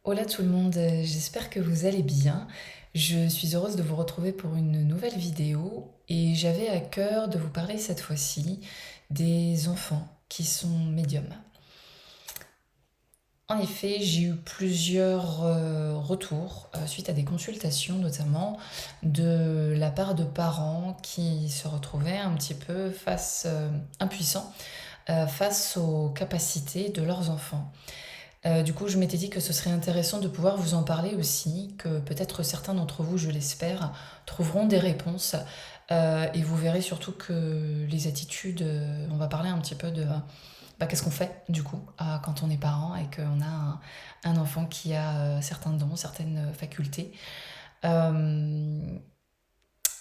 Hola tout le monde, j'espère que vous allez bien. Je suis heureuse de vous retrouver pour une nouvelle vidéo et j'avais à cœur de vous parler cette fois-ci des enfants qui sont médiums. En effet, j'ai eu plusieurs retours suite à des consultations notamment de la part de parents qui se retrouvaient un petit peu impuissants face aux capacités de leurs enfants. Du coup, je m'étais dit que ce serait intéressant de pouvoir vous en parler aussi, que peut-être certains d'entre vous, je l'espère, trouveront des réponses. Et vous verrez surtout que les attitudes, on va parler un petit peu de qu'est-ce qu'on fait du coup quand on est parent et qu'on a un enfant qui a certains dons, certaines facultés, euh,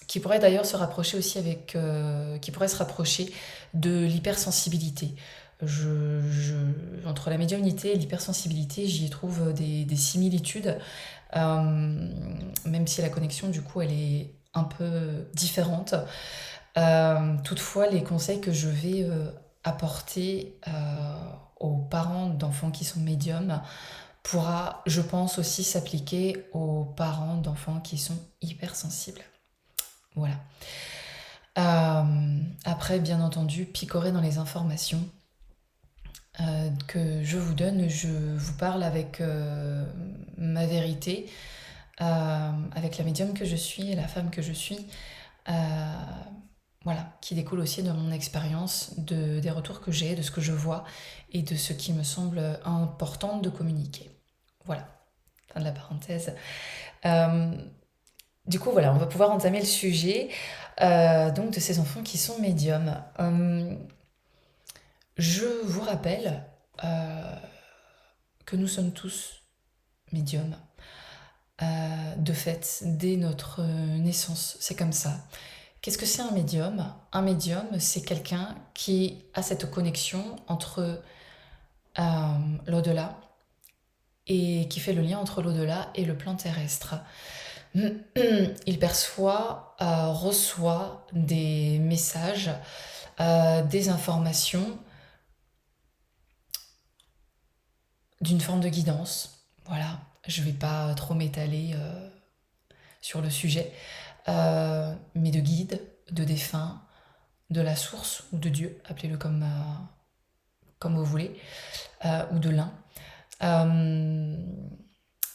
qui pourrait d'ailleurs se rapprocher aussi qui pourrait se rapprocher de l'hypersensibilité. Entre la médiumnité et l'hypersensibilité, j'y trouve des similitudes, même si la connexion, du coup, elle est un peu différente. Toutefois, les conseils que je vais apporter aux parents d'enfants qui sont médiums pourra, je pense, aussi s'appliquer aux parents d'enfants qui sont hypersensibles. Voilà. Après, bien entendu, picorer dans les informations que je vous donne, je vous parle avec ma vérité, avec la médium que je suis et la femme que je suis, euh, voilà, qui découle aussi de mon expérience, des retours que j'ai, de ce que je vois et de ce qui me semble important de communiquer. Voilà, fin de la parenthèse. Euh, du coup, voilà, on va pouvoir entamer le sujet donc de ces enfants qui sont médiums. Je vous rappelle euh, que nous sommes tous médiums. De fait, dès notre naissance, c'est comme ça. Qu'est-ce que c'est un médium? Un médium, c'est quelqu'un qui a cette connexion entre l'au-delà et qui fait le lien entre l'au-delà et le plan terrestre. Il perçoit, reçoit des messages, des informations d'une forme de guidance. Voilà, je ne vais pas trop m'étaler sur le sujet, mais de guide, de défunt, de la source ou de Dieu, appelez-le comme vous voulez, ou de l'un. Euh,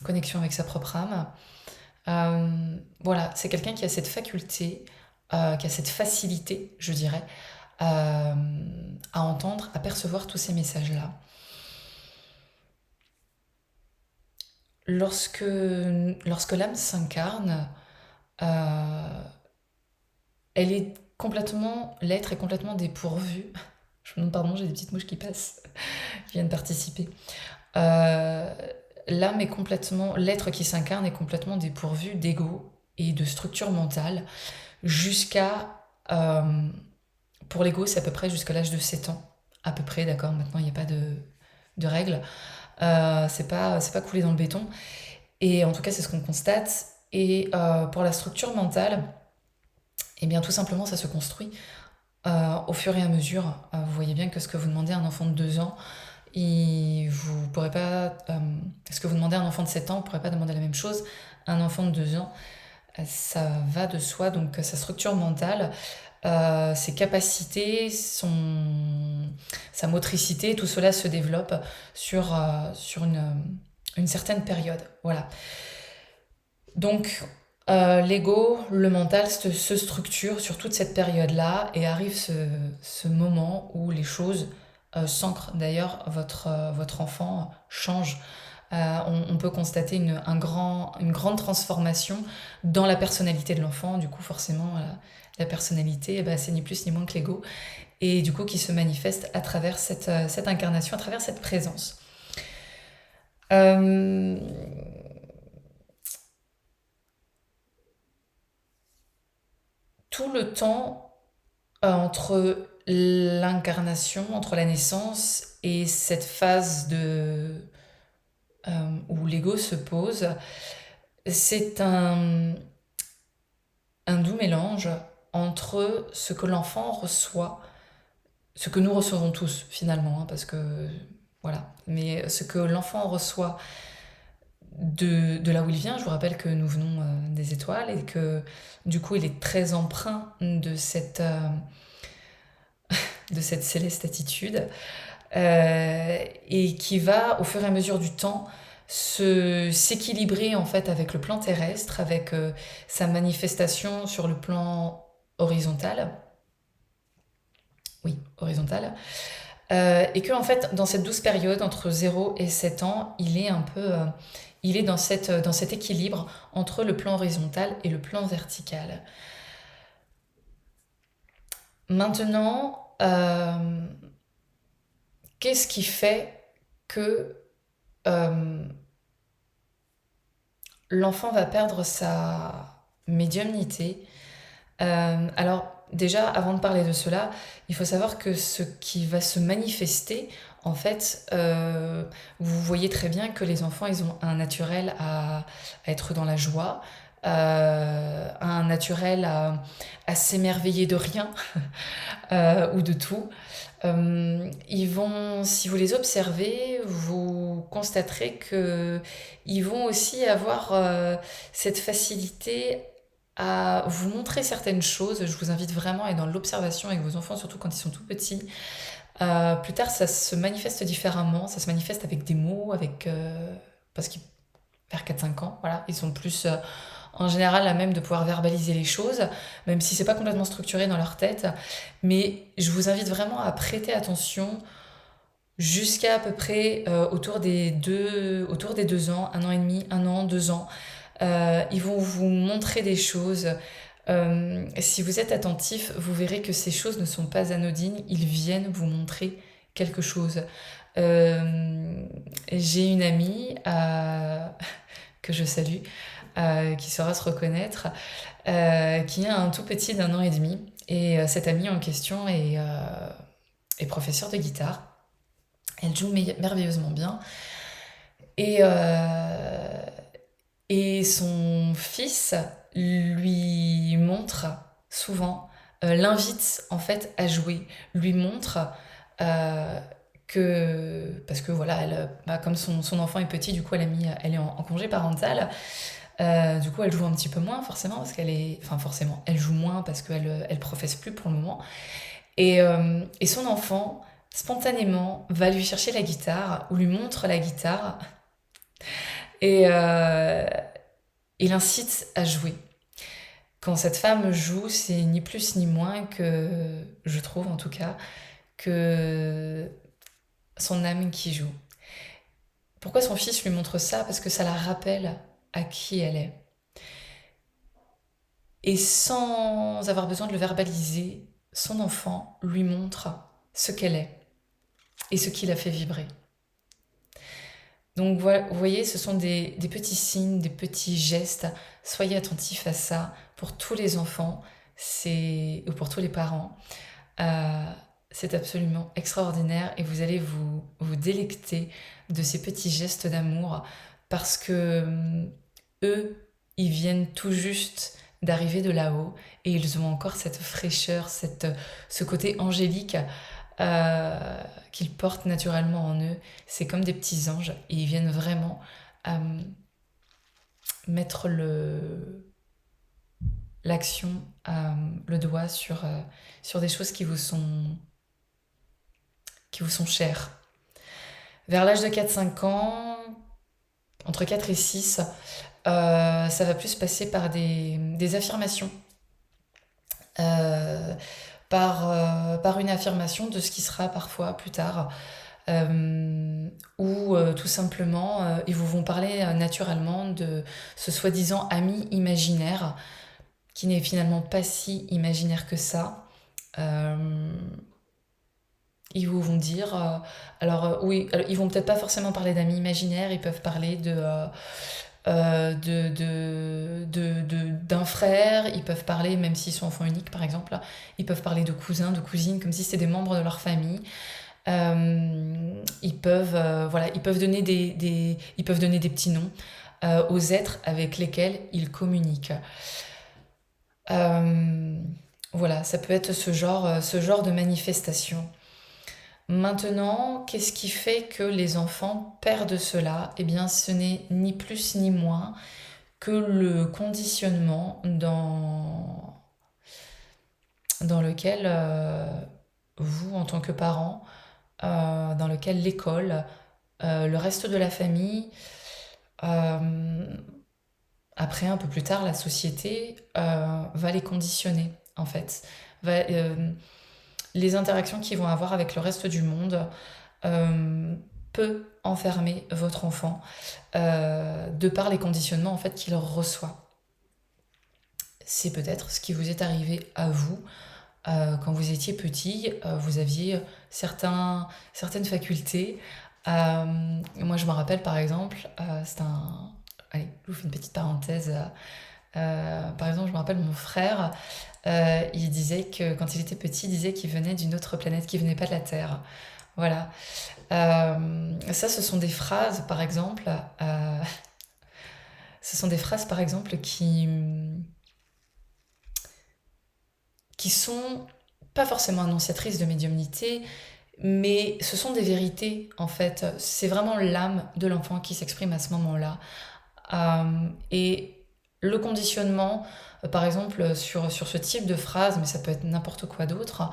Connexion avec sa propre âme. Voilà, c'est quelqu'un qui a cette faculté, qui a cette facilité, je dirais, à entendre, à percevoir tous ces messages-là. Lorsque, lorsque l'âme s'incarne, euh, elle est l'être est complètement dépourvu. Je vous demande pardon, j'ai des petites mouches qui passent, qui viennent participer. Euh, l'être qui s'incarne est complètement dépourvu d'ego et de structure mentale jusqu'à, euh, pour l'ego, c'est à peu près jusqu'à l'âge de 7 ans, à peu près, d'accord, maintenant il n'y a pas de règles, c'est pas coulé dans le béton, et en tout cas c'est ce qu'on constate, et pour la structure mentale, eh bien tout simplement ça se construit au fur et à mesure. Vous voyez bien que ce que vous demandez à un enfant de 2 ans, vous pourrez pas, ce que vous demandez à un enfant de 7 ans, vous ne pourrez pas demander la même chose à un enfant de 2 ans. Ça va de soi, donc sa structure mentale, ses capacités, sa motricité, tout cela se développe sur une certaine période. Voilà. Donc, l'ego, le mental se structure sur toute cette période-là et arrive ce moment où les choses s'ancrent. D'ailleurs, votre enfant change. On peut constater une grande transformation dans la personnalité de l'enfant. Du coup, forcément, la personnalité, eh ben, c'est ni plus ni moins que l'ego. Et du coup, qui se manifeste à travers cette incarnation, à travers cette présence. Euh, tout le temps entre l'incarnation, entre la naissance et cette phase où l'ego se pose, c'est un doux mélange entre ce que l'enfant reçoit, ce que nous recevons tous finalement, hein, parce que voilà, mais ce que l'enfant reçoit de là où il vient. Je vous rappelle que nous venons des étoiles et que du coup il est très empreint de cette céleste attitude et qui va au fur et à mesure du temps s'équilibrer en fait avec le plan terrestre, avec sa manifestation sur le plan horizontal. Oui, horizontal. Et que en fait, dans cette douce période entre 0 et 7 ans, il est un peu, il est dans cet équilibre entre le plan horizontal et le plan vertical. Maintenant, qu'est-ce qui fait que euh, l'enfant va perdre sa médiumnité? Alors déjà, avant de parler de cela, il faut savoir que ce qui va se manifester, en fait, vous voyez très bien que les enfants, ils ont un naturel à être dans la joie, un naturel à s'émerveiller de rien ou de tout. Ils vont, si vous les observez, vous constaterez que ils vont aussi avoir cette facilité à vous montrer certaines choses. Je vous invite vraiment à être dans l'observation avec vos enfants, surtout quand ils sont tout petits. Plus tard, ça se manifeste différemment. Ça se manifeste avec des mots, parce qu'ils vers 4-5 ans, voilà, ils sont plus en général à même de pouvoir verbaliser les choses, même si c'est pas complètement structuré dans leur tête. Mais je vous invite vraiment à prêter attention jusqu'à à peu près autour des 2 ans, 1 an et demi, 1 an, 2 ans. Ils vont vous montrer des choses. Si vous êtes attentif, vous verrez que ces choses ne sont pas anodines. Ils viennent vous montrer quelque chose. Euh, j'ai une amie que je salue, qui saura se reconnaître, qui a un tout petit d'1 an et demi. Et cette amie en question est professeure de guitare. Elle joue merveilleusement bien. Et, euh, et son fils lui montre souvent, l'invite en fait à jouer, lui montre euh, parce que voilà, comme son enfant est petit, du coup elle est en congé parental. Du coup elle joue un petit peu moins forcément enfin forcément, elle joue moins parce qu'elle professe plus pour le moment. Et son enfant spontanément va lui chercher la guitare ou lui montre la guitare et il incite à jouer. Quand cette femme joue, c'est ni plus ni moins que, je trouve en tout cas, que son âme qui joue. Pourquoi son fils lui montre ça? Parce que ça la rappelle à qui elle est. Et sans avoir besoin de le verbaliser, son enfant lui montre ce qu'elle est et ce qui la fait vibrer. Donc voilà, vous voyez, ce sont des petits signes, des petits gestes. Soyez attentifs à ça pour tous les enfants, ou pour tous les parents. Euh, c'est absolument extraordinaire et vous allez vous délecter de ces petits gestes d'amour parce que eux, ils viennent tout juste d'arriver de là-haut et ils ont encore cette fraîcheur, ce côté angélique qu'ils portent naturellement en eux. C'est comme des petits anges et ils viennent vraiment euh, mettre l'action, le doigt sur des choses qui vous sont chères. Vers l'âge de 4-5 ans, entre 4 et 6, ça va plus passer par des affirmations. Euh, par une affirmation de ce qui sera parfois plus tard. Ou tout simplement, ils vous vont parler naturellement de ce soi-disant ami imaginaire, qui n'est finalement pas si imaginaire que ça. Euh, Ils vous vont dire, oui, alors, ils vont peut-être pas forcément parler d'amis imaginaires, ils peuvent parler d'un frère, ils peuvent parler, même s'ils sont enfants uniques par exemple, ils peuvent parler de cousins, de cousines, comme si c'était des membres de leur famille. Voilà, ils peuvent donner des petits noms aux êtres avec lesquels ils communiquent. Euh, voilà, ça peut être ce genre de manifestation. Maintenant, qu'est-ce qui fait que les enfants perdent cela? Eh bien, ce n'est ni plus ni moins que le conditionnement dans lequel vous, en tant que parent, dans lequel l'école, le reste de la famille, euh, après un peu plus tard, la société va les conditionner, en fait. Les interactions qu'ils vont avoir avec le reste du monde euh, peut enfermer votre enfant de par les conditionnements en fait qu'il reçoit. C'est peut-être ce qui vous est arrivé à vous quand vous étiez petit. Vous aviez certaines facultés. Moi, je me rappelle par exemple, c'est un. Allez, je vous fais une petite parenthèse. Par exemple, je me rappelle mon frère, il disait que quand il était petit, il disait qu'il venait d'une autre planète, qu'il venait pas de la Terre. Voilà. Ça, ce sont des phrases, par exemple, ce sont des phrases, par exemple, qui sont pas forcément annonciatrices de médiumnité, mais ce sont des vérités, en fait. C'est vraiment l'âme de l'enfant qui s'exprime à ce moment-là. Et le conditionnement, par exemple, sur ce type de phrase, mais ça peut être n'importe quoi d'autre,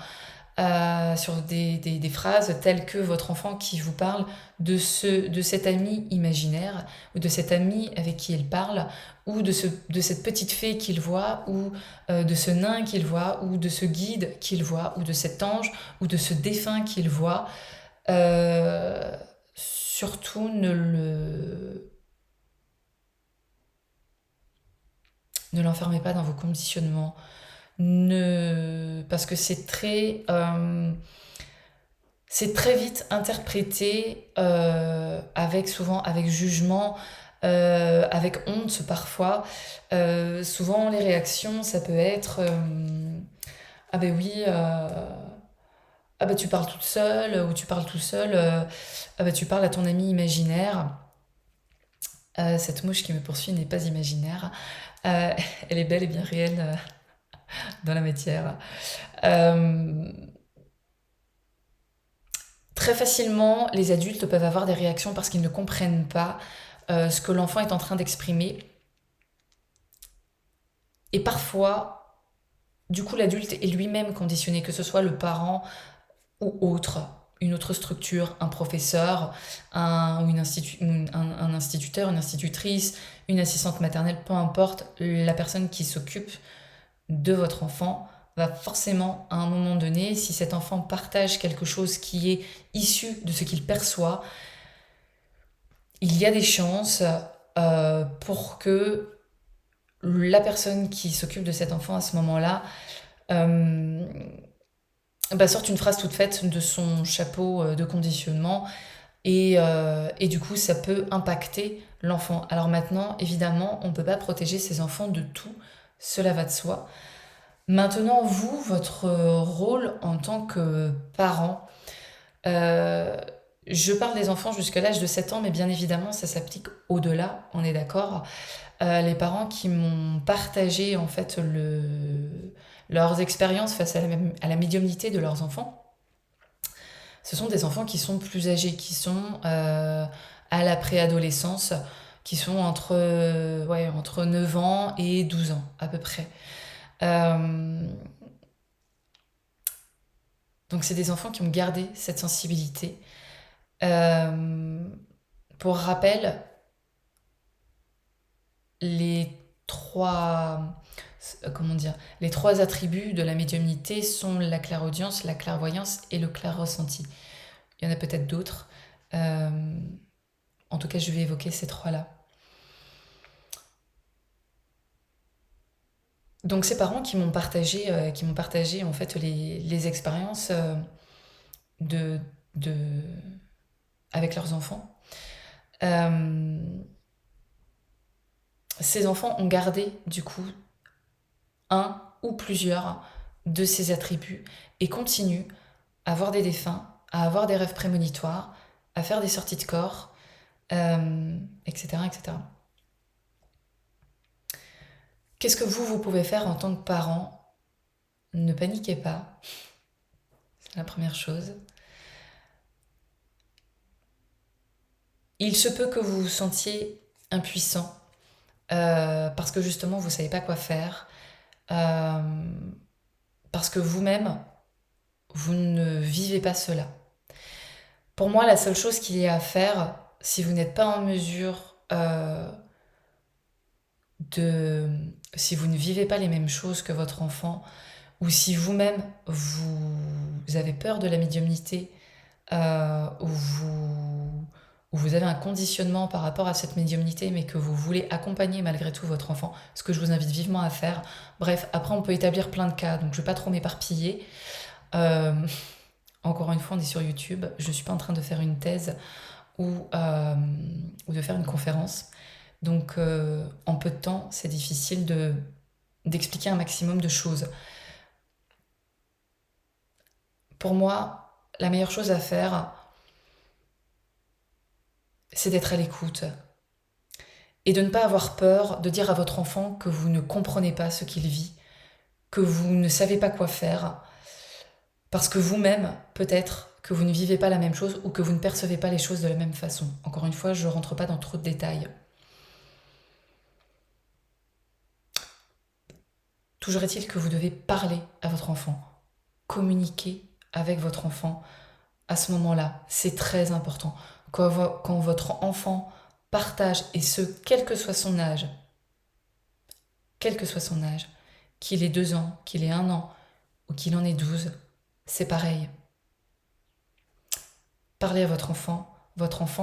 sur des phrases telles que votre enfant qui vous parle de cet ami imaginaire, ou de cet ami avec qui il parle, ou de cette petite fée qu'il voit, ou de ce nain qu'il voit, ou de ce guide qu'il voit, ou de cet ange, ou de ce défunt qu'il voit. Surtout ne l'enfermez pas dans vos conditionnements. Parce que c'est très vite interprété souvent avec jugement, avec honte parfois. Souvent les réactions, ça peut être ah ben oui, ah ben tu parles toute seule ou tu parles tout seul, ah ben tu parles à ton ami imaginaire. Cette mouche qui me poursuit n'est pas imaginaire. Euh, Elle est belle et bien réelle dans la matière. Euh, Très facilement, les adultes peuvent avoir des réactions parce qu'ils ne comprennent pas ce que l'enfant est en train d'exprimer. Et parfois, du coup, l'adulte est lui-même conditionné, que ce soit le parent ou autre, une autre structure, un professeur, un instituteur, une institutrice, une assistante maternelle, peu importe, la personne qui s'occupe de votre enfant va forcément, à un moment donné, si cet enfant partage quelque chose qui est issu de ce qu'il perçoit, il y a des chances pour que la personne qui s'occupe de cet enfant à ce moment-là euh, sorte une phrase toute faite de son chapeau de conditionnement et du coup ça peut impacter l'enfant. Alors maintenant, évidemment, on ne peut pas protéger ses enfants de tout, cela va de soi. Maintenant, vous, votre rôle en tant que parent, euh, je parle des enfants jusqu'à l'âge de 7 ans, mais bien évidemment, ça s'applique au-delà, on est d'accord. Les parents qui m'ont partagé en fait leurs expériences face à la médiumnité de leurs enfants, ce sont des enfants qui sont plus âgés, qui sont à la préadolescence, qui sont entre 9 ans et 12 ans à peu près. Euh, donc c'est des enfants qui ont gardé cette sensibilité. Euh, pour rappel, les trois, comment dire, les trois attributs de la médiumnité sont la clairaudience, la clairvoyance et le clair-ressenti. Il y en a peut-être d'autres. Euh, En tout cas, je vais évoquer ces trois-là. Donc ces parents qui m'ont partagé en fait les expériences de, de, avec leurs enfants. Euh, Ces enfants ont gardé du coup un ou plusieurs de ces attributs et continuent à avoir des défunts, à avoir des rêves prémonitoires, à faire des sorties de corps, etc., etc. Qu'est-ce que vous pouvez faire en tant que parent? Ne paniquez pas, c'est la première chose. Il se peut que vous vous sentiez impuissant parce que justement vous ne savez pas quoi faire, euh, parce que vous-même, vous ne vivez pas cela. Pour moi, la seule chose qu'il y a à faire, si vous n'êtes pas en mesure de... Si vous ne vivez pas les mêmes choses que votre enfant, ou si vous-même, vous avez peur de la médiumnité, ou vous avez un conditionnement par rapport à cette médiumnité, mais que vous voulez accompagner malgré tout votre enfant, ce que je vous invite vivement à faire. Bref, après on peut établir plein de cas, donc je ne vais pas trop m'éparpiller. Euh, Encore une fois, on est sur YouTube, je ne suis pas en train de faire une thèse ou de faire une conférence. Donc en peu de temps, c'est difficile d'expliquer un maximum de choses. Pour moi, la meilleure chose à faire, c'est d'être à l'écoute et de ne pas avoir peur de dire à votre enfant que vous ne comprenez pas ce qu'il vit, que vous ne savez pas quoi faire, parce que vous-même, peut-être que vous ne vivez pas la même chose ou que vous ne percevez pas les choses de la même façon. Encore une fois, je ne rentre pas dans trop de détails. Toujours est-il que vous devez parler à votre enfant, communiquer avec votre enfant à ce moment-là. C'est très important. Quand votre enfant partage, et ce, quel que soit son âge, qu'il ait 2 ans, qu'il ait 1 an ou qu'il en ait 12, c'est pareil. Parlez à votre enfant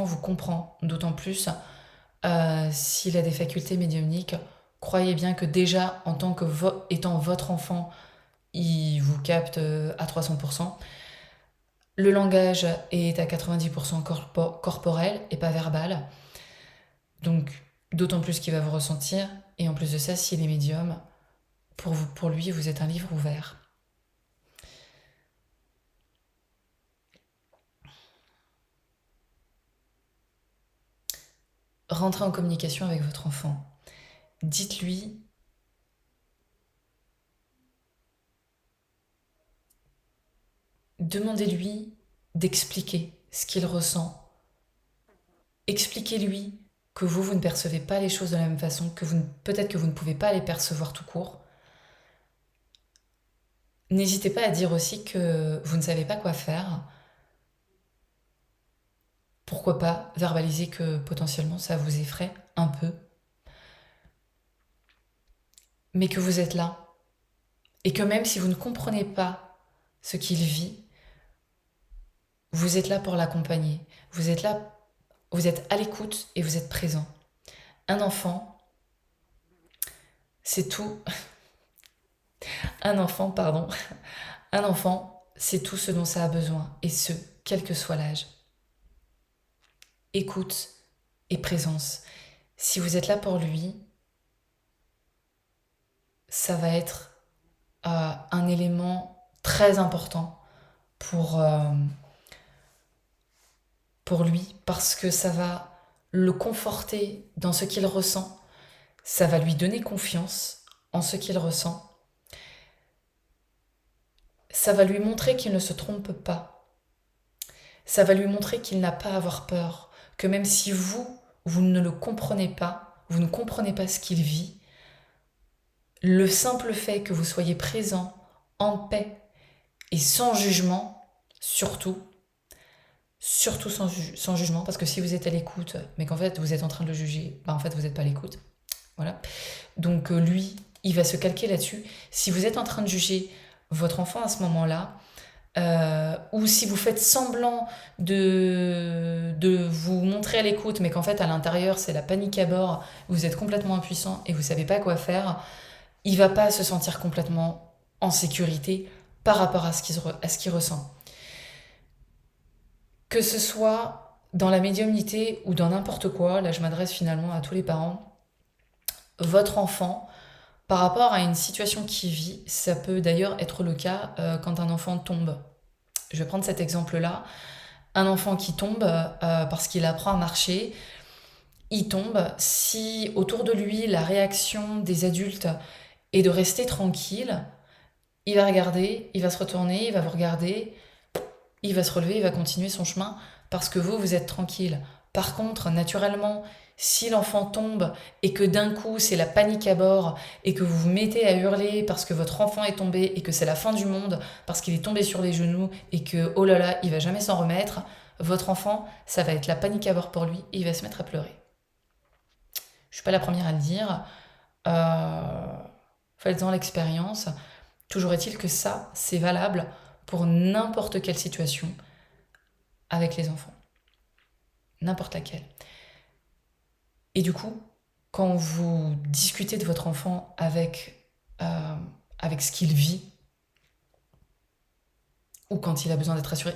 vous comprend, d'autant plus s'il a des facultés médiumniques. Croyez bien que déjà, en tant que étant votre enfant, il vous capte à 300%. Le langage est à 90% corporel et pas verbal. Donc, d'autant plus qu'il va vous ressentir. Et en plus de ça, s'il est médium, pour lui, vous êtes un livre ouvert. Rentrez en communication avec votre enfant. Dites-lui, demandez-lui d'expliquer ce qu'il ressent. Expliquez-lui que vous ne percevez pas les choses de la même façon, peut-être que vous ne pouvez pas les percevoir tout court. N'hésitez pas à dire aussi que vous ne savez pas quoi faire. Pourquoi pas verbaliser que potentiellement ça vous effraie un peu, mais que vous êtes là. Et que même si vous ne comprenez pas ce qu'il vit, vous êtes là pour l'accompagner. Vous êtes là, vous êtes à l'écoute et vous êtes présent. Un enfant, c'est tout. Un enfant, pardon. Un enfant, c'est tout ce dont ça a besoin, et ce, quel que soit l'âge. Écoute et présence. Si vous êtes là pour lui, ça va être un élément très important pour, euh, pour lui, parce que ça va le conforter dans ce qu'il ressent, ça va lui donner confiance en ce qu'il ressent, ça va lui montrer qu'il ne se trompe pas, ça va lui montrer qu'il n'a pas à avoir peur, que même si vous ne le comprenez pas, vous ne comprenez pas ce qu'il vit, le simple fait que vous soyez présent, en paix et sans jugement, surtout sans jugement, parce que si vous êtes à l'écoute, mais qu'en fait vous êtes en train de le juger, en fait vous n'êtes pas à l'écoute. Voilà. Donc lui, il va se calquer là-dessus. Si vous êtes en train de juger votre enfant à ce moment-là, ou si vous faites semblant de vous montrer à l'écoute, mais qu'en fait à l'intérieur c'est la panique à bord, vous êtes complètement impuissant et vous savez pas quoi faire, il va pas se sentir complètement en sécurité par rapport à ce qu'il ressent. Que ce soit dans la médiumnité ou dans n'importe quoi, là je m'adresse finalement à tous les parents, votre enfant, par rapport à une situation qu'il vit, ça peut d'ailleurs être le cas quand un enfant tombe. Je vais prendre cet exemple-là. Un enfant qui tombe parce qu'il apprend à marcher, il tombe. Si autour de lui, la réaction des adultes est de rester tranquille, il va regarder, il va se retourner, il va vous regarder, il va se relever, il va continuer son chemin parce que vous êtes tranquille. Par contre, naturellement, si l'enfant tombe et que d'un coup c'est la panique à bord et que vous vous mettez à hurler parce que votre enfant est tombé et que c'est la fin du monde parce qu'il est tombé sur les genoux et que oh là là, il va jamais s'en remettre, votre enfant, ça va être la panique à bord pour lui et il va se mettre à pleurer. Je suis pas la première à le dire. Euh, Faites-en l'expérience. Toujours est-il que ça, c'est valable pour n'importe quelle situation avec les enfants. N'importe laquelle. Et du coup, quand vous discutez de votre enfant euh, avec ce qu'il vit, ou quand il a besoin d'être rassuré,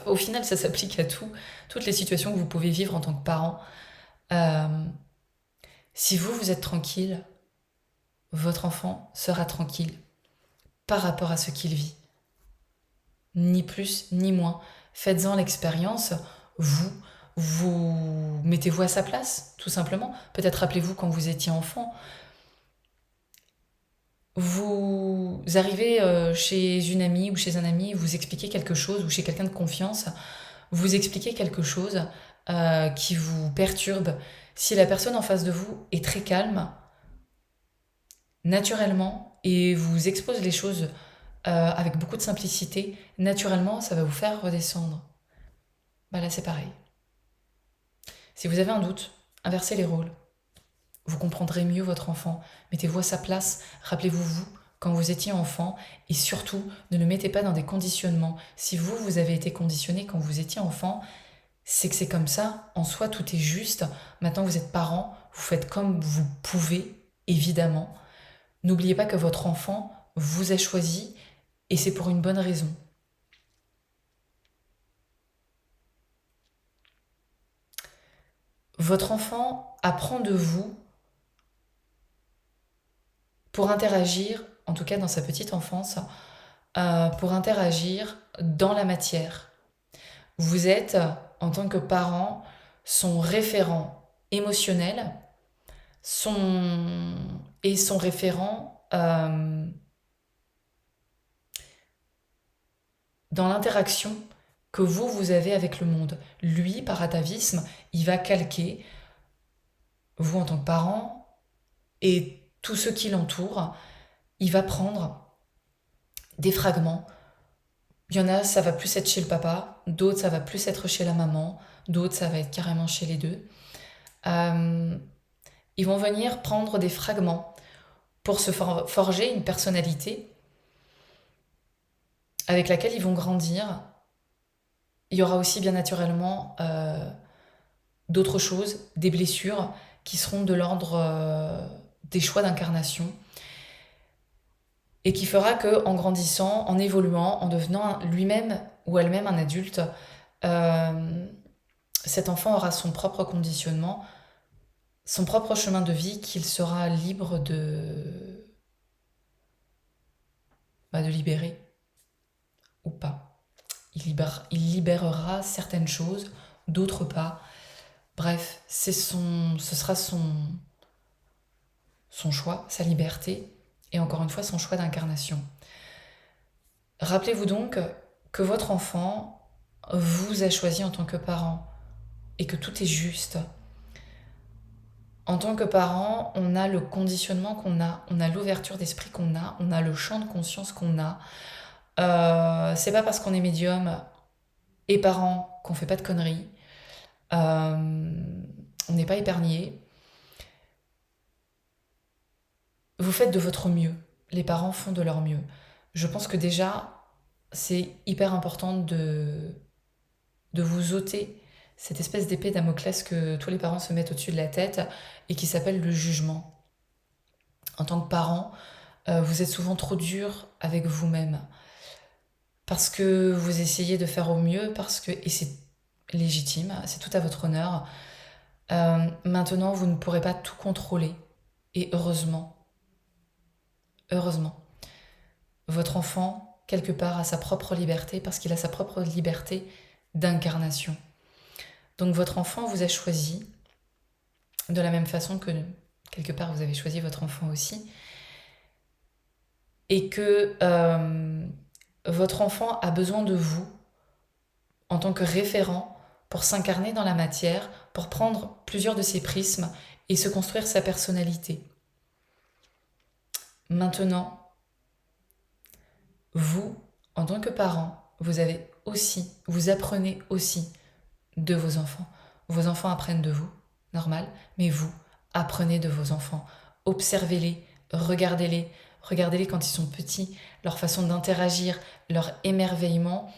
au final, ça s'applique à toutes les situations que vous pouvez vivre en tant que parent. Euh, si vous êtes tranquille, votre enfant sera tranquille par rapport à ce qu'il vit. Ni plus, ni moins. Faites-en l'expérience, vous, vous mettez-vous à sa place, tout simplement. Peut-être rappelez-vous quand vous étiez enfant. Vous arrivez chez une amie ou chez un ami, vous expliquez quelque chose, ou chez quelqu'un de confiance, vous expliquez quelque chose qui vous perturbe. Si la personne en face de vous est très calme, naturellement, et vous expose les choses avec beaucoup de simplicité, naturellement, ça va vous faire redescendre. Bah là, c'est pareil. Si vous avez un doute, inversez les rôles. Vous comprendrez mieux votre enfant. Mettez-vous à sa place. Rappelez-vous, vous, quand vous étiez enfant. Et surtout, ne le mettez pas dans des conditionnements. Si vous, vous avez été conditionné quand vous étiez enfant, c'est que c'est comme ça. En soi, tout est juste. Maintenant, vous êtes parent. Vous faites comme vous pouvez, évidemment. N'oubliez pas que votre enfant vous a choisi. Et c'est pour une bonne raison. Votre enfant apprend de vous pour interagir, en tout cas dans sa petite enfance, pour interagir dans la matière. Vous êtes, en tant que parent, son référent émotionnel son, et son référent dans l'interaction que vous avez avec le monde. Lui, par atavisme, il va calquer vous en tant que parent et tous ceux qui l'entourent. Il va prendre des fragments. Il y en a, ça va plus être chez le papa, d'autres, ça va plus être chez la maman, d'autres, ça va être carrément chez les deux. Euh, Ils vont venir prendre des fragments pour se forger une personnalité avec laquelle ils vont grandir. Il y aura aussi bien naturellement d'autres choses, des blessures qui seront de l'ordre des choix d'incarnation et qui fera que en grandissant, en évoluant, en devenant lui-même ou elle-même un adulte, euh, cet enfant aura son propre conditionnement, son propre chemin de vie qu'il sera libre de libérer ou pas. Il libérera certaines choses, d'autres pas. Bref, ce sera son choix, sa liberté, et encore une fois son choix d'incarnation. Rappelez-vous donc que votre enfant vous a choisi en tant que parent et que tout est juste. En tant que parent, on a le conditionnement qu'on a, on a l'ouverture d'esprit qu'on a, on a le champ de conscience qu'on a. C'est pas parce qu'on est médium et parent qu'on fait pas de conneries. On n'est pas épargné. Vous faites de votre mieux. Les parents font de leur mieux. Je pense que déjà, c'est hyper important de vous ôter cette espèce d'épée Damoclès que tous les parents se mettent au-dessus de la tête et qui s'appelle le jugement. En tant que parent, vous êtes souvent trop dur avec vous-même parce que vous essayez de faire au mieux, et c'est légitime, c'est tout à votre honneur. Maintenant, vous ne pourrez pas tout contrôler. Et heureusement, heureusement, votre enfant, quelque part, a sa propre liberté parce qu'il a sa propre liberté d'incarnation. Donc votre enfant vous a choisi de la même façon que quelque part vous avez choisi votre enfant aussi. Et que votre enfant a besoin de vous en tant que référent pour s'incarner dans la matière, pour prendre plusieurs de ses prismes et se construire sa personnalité. Maintenant, vous, en tant que parent, vous apprenez aussi de vos enfants. Vos enfants apprennent de vous, normal, mais vous apprenez de vos enfants. Observez-les, regardez-les quand ils sont petits, leur façon d'interagir, leur émerveillement,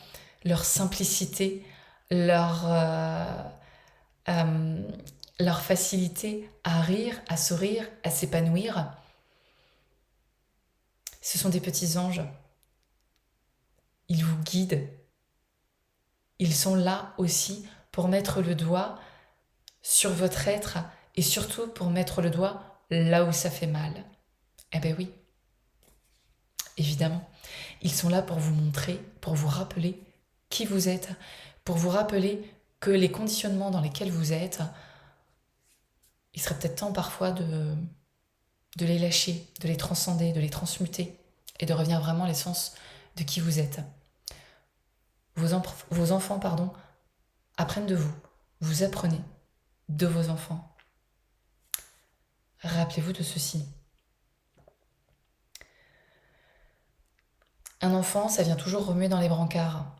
leur simplicité, euh, leur facilité à rire, à sourire, à s'épanouir. Ce sont des petits anges. Ils vous guident. Ils sont là aussi pour mettre le doigt sur votre être et surtout pour mettre le doigt là où ça fait mal. Eh ben oui, évidemment. Ils sont là pour vous montrer, pour vous rappeler qui vous êtes, pour vous rappeler que les conditionnements dans lesquels vous êtes, il serait peut-être temps parfois de les lâcher, de les transcender, de les transmuter et de revenir vraiment à l'essence de qui vous êtes. Vos enfants, apprennent de vous. Vous apprenez de vos enfants. Rappelez-vous de ceci. Un enfant, ça vient toujours remuer dans les brancards.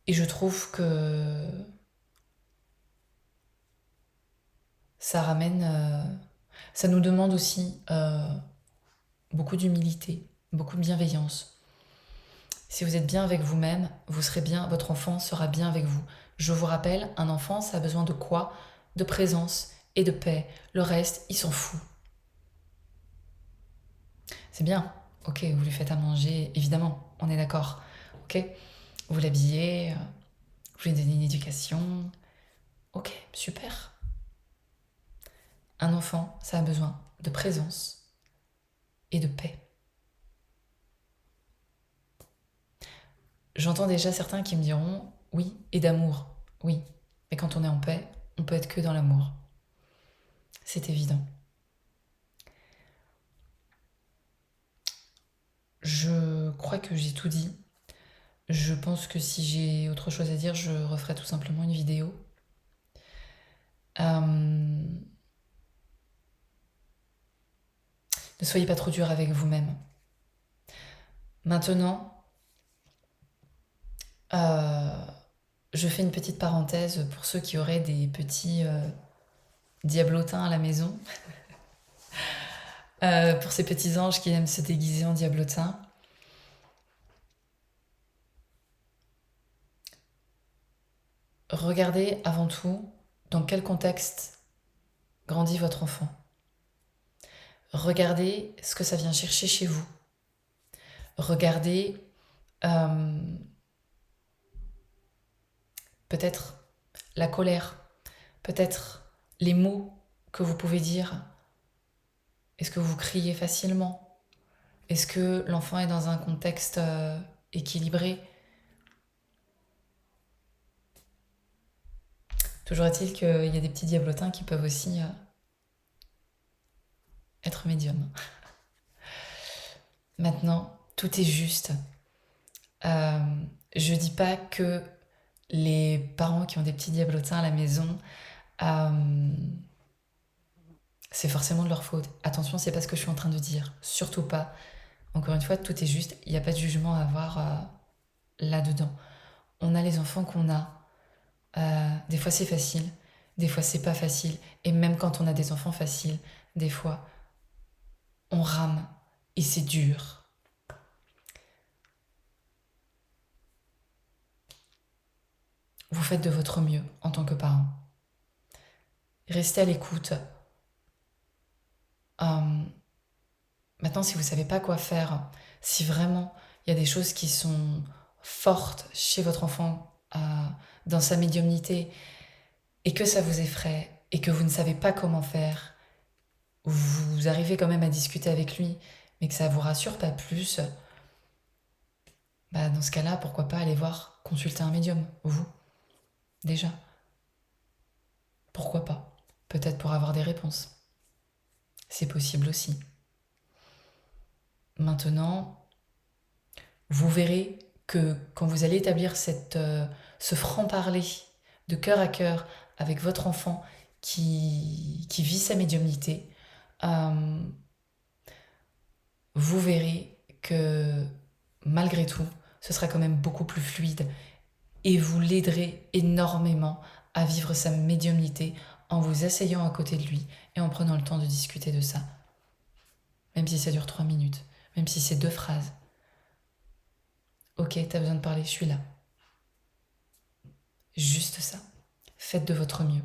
Et je trouve que ça ramène, ça nous demande aussi beaucoup d'humilité, beaucoup de bienveillance. Si vous êtes bien avec vous-même, vous serez bien, votre enfant sera bien avec vous. Je vous rappelle, un enfant, ça a besoin de quoi? De présence et de paix. Le reste, il s'en fout. C'est bien. Ok, vous lui faites à manger, évidemment, on est d'accord. Ok, vous l'habillez, vous lui donnez une éducation. Ok, super. Un enfant, ça a besoin de présence et de paix. J'entends déjà certains qui me diront oui, et d'amour. Oui, mais quand on est en paix, on peut être que dans l'amour. C'est évident. Je crois que j'ai tout dit. Je pense que si j'ai autre chose à dire, je referai tout simplement une vidéo. Ne soyez pas trop dur avec vous-même. Maintenant, je fais une petite parenthèse pour ceux qui auraient des petits diablotins à la maison. Pour ces petits anges qui aiment se déguiser en diablotins. Regardez avant tout dans quel contexte grandit votre enfant. Regardez ce que ça vient chercher chez vous. Regardez peut-être la colère, peut-être les mots que vous pouvez dire. Est-ce que vous criez facilement? Est-ce que l'enfant est dans un contexte équilibré? Toujours est-il qu'il y a des petits diablotins qui peuvent aussi être médiums. Maintenant, tout est juste. Je dis pas que les parents qui ont des petits diablotins à la maison, c'est forcément de leur faute. Attention, c'est pas ce que je suis en train de dire. Surtout pas. Encore une fois, tout est juste. Il n'y a pas de jugement à avoir là-dedans. On a les enfants qu'on a. Des fois, c'est facile. Des fois, c'est pas facile. Et même quand on a des enfants faciles, des fois, on rame. Et c'est dur. Vous faites de votre mieux en tant que parent. Restez à l'écoute. Maintenant, si vous ne savez pas quoi faire, si vraiment il y a des choses qui sont fortes chez votre enfant, dans sa médiumnité, et que ça vous effraie, et que vous ne savez pas comment faire, vous arrivez quand même à discuter avec lui, mais que ça vous rassure pas plus, dans ce cas-là, pourquoi pas aller voir, consulter un médium, vous, déjà. Pourquoi pas? Peut-être pour avoir des réponses. C'est possible aussi. Maintenant, vous verrez que quand vous allez établir ce franc-parler de cœur à cœur avec votre enfant qui vit sa médiumnité, vous verrez que malgré tout, ce sera quand même beaucoup plus fluide et vous l'aiderez énormément à vivre sa médiumnité en vous asseyant à côté de lui et en prenant le temps de discuter de ça. Même si ça dure 3 minutes, même si c'est 2 phrases. Ok, t'as besoin de parler, je suis là. Juste ça. Faites de votre mieux.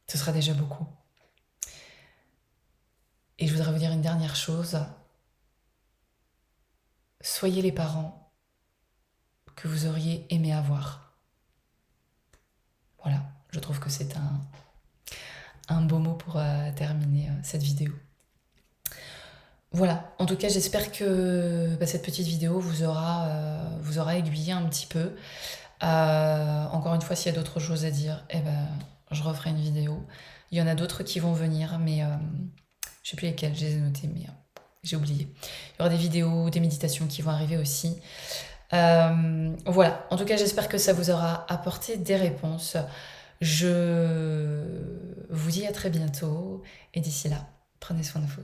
Ce sera déjà beaucoup. Et je voudrais vous dire une dernière chose. Soyez les parents que vous auriez aimé avoir. Voilà, je trouve que c'est un beau mot pour terminer cette vidéo. Voilà, en tout cas j'espère que cette petite vidéo vous aura aiguillé un petit peu. Encore une fois, s'il y a d'autres choses à dire, je referai une vidéo. Il y en a d'autres qui vont venir, mais je sais plus lesquelles, je les ai notées, mais j'ai oublié. Il y aura des vidéos, des méditations qui vont arriver aussi. Voilà, en tout cas j'espère que ça vous aura apporté des réponses. Je vous dis à très bientôt, et d'ici là, prenez soin de vous.